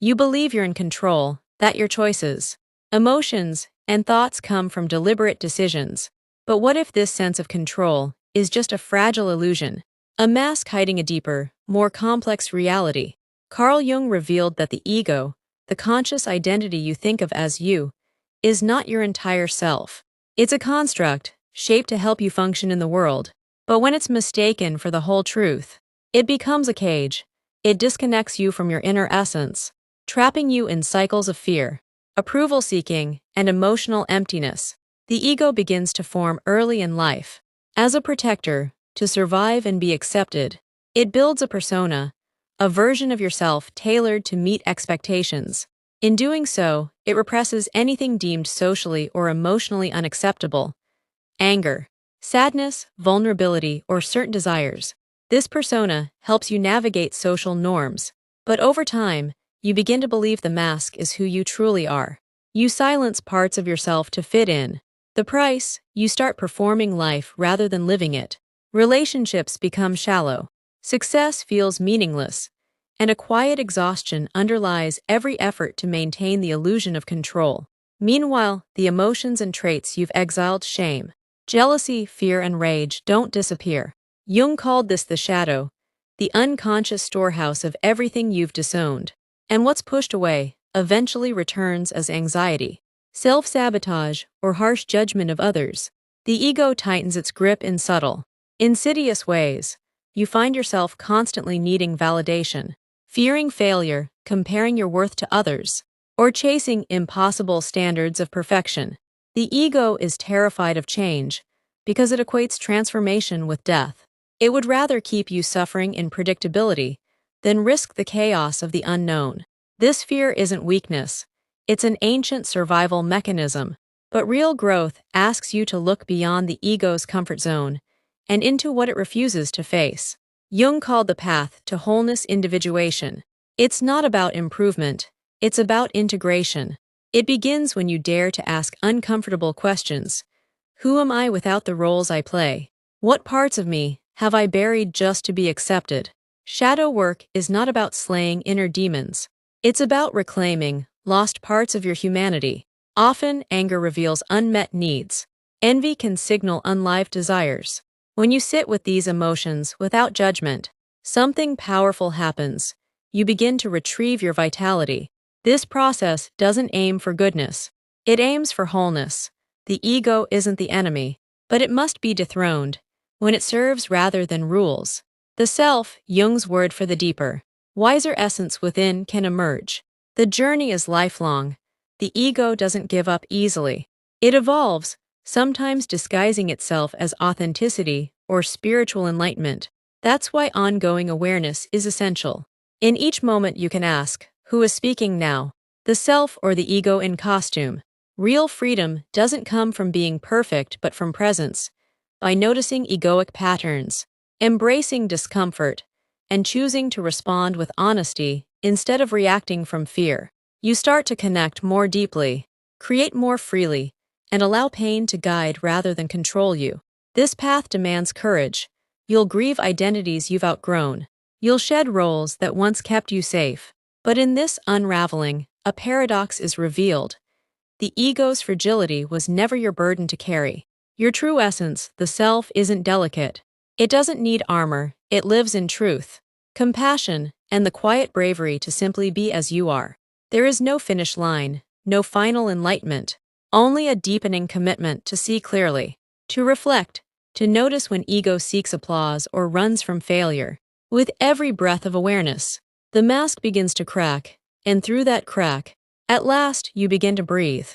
You believe you're in control, that your choices, emotions, and thoughts come from deliberate decisions. But what if this sense of control is just a fragile illusion, a mask hiding a deeper, more complex reality? Carl Jung revealed that the ego, the conscious identity you think of as you, is not your entire self. It's a construct, shaped to help you function in the world. But when it's mistaken for the whole truth, it becomes a cage. It disconnects you from your inner essence, trapping you in cycles of fear, approval-seeking, and emotional emptiness. The ego begins to form early in life. As a protector, to survive and be accepted, it builds a persona, a version of yourself tailored to meet expectations. In doing so, it represses anything deemed socially or emotionally unacceptable: anger, sadness, vulnerability, or certain desires. This persona helps you navigate social norms, but over time, you begin to believe the mask is who you truly are. You silence parts of yourself to fit in. The price: you start performing life rather than living it. Relationships become shallow. Success feels meaningless, and a quiet exhaustion underlies every effort to maintain the illusion of control. Meanwhile, the emotions and traits you've exiled — shame, jealousy, fear, and rage — don't disappear. Jung called this the shadow, the unconscious storehouse of everything you've disowned. And what's pushed away eventually returns as anxiety, self-sabotage, or harsh judgment of others. The ego tightens its grip in subtle, insidious ways. You find yourself constantly needing validation, fearing failure, comparing your worth to others, or chasing impossible standards of perfection. The ego is terrified of change because it equates transformation with death. It would rather keep you suffering in predictability than risk the chaos of the unknown. This fear isn't weakness, it's an ancient survival mechanism. But real growth asks you to look beyond the ego's comfort zone and into what it refuses to face. Jung called the path to wholeness individuation. It's not about improvement, it's about integration. It begins when you dare to ask uncomfortable questions. Who am I without the roles I play? What parts of me have I buried just to be accepted? Shadow work is not about slaying inner demons. It's about reclaiming lost parts of your humanity. Often, anger reveals unmet needs. Envy can signal unlived desires. When you sit with these emotions without judgment, something powerful happens. You begin to retrieve your vitality. This process doesn't aim for goodness. It aims for wholeness. The ego isn't the enemy, but it must be dethroned when it serves rather than rules. The self, Jung's word for the deeper, wiser essence within, can emerge. The journey is lifelong. The ego doesn't give up easily. It evolves, sometimes disguising itself as authenticity or spiritual enlightenment. That's why ongoing awareness is essential. In each moment you can ask, who is speaking now? The self or the ego in costume? Real freedom doesn't come from being perfect but from presence. By noticing egoic patterns, embracing discomfort, and choosing to respond with honesty instead of reacting from fear, you start to connect more deeply, create more freely, and allow pain to guide rather than control you. This path demands courage. You'll grieve identities you've outgrown. You'll shed roles that once kept you safe. But in this unraveling, a paradox is revealed. The ego's fragility was never your burden to carry. Your true essence, the self, isn't delicate. It doesn't need armor. It lives in truth, compassion, and the quiet bravery to simply be as you are. There is no finish line, no final enlightenment, only a deepening commitment to see clearly, to reflect, to notice when ego seeks applause or runs from failure. With every breath of awareness, the mask begins to crack, and through that crack, at last you begin to breathe.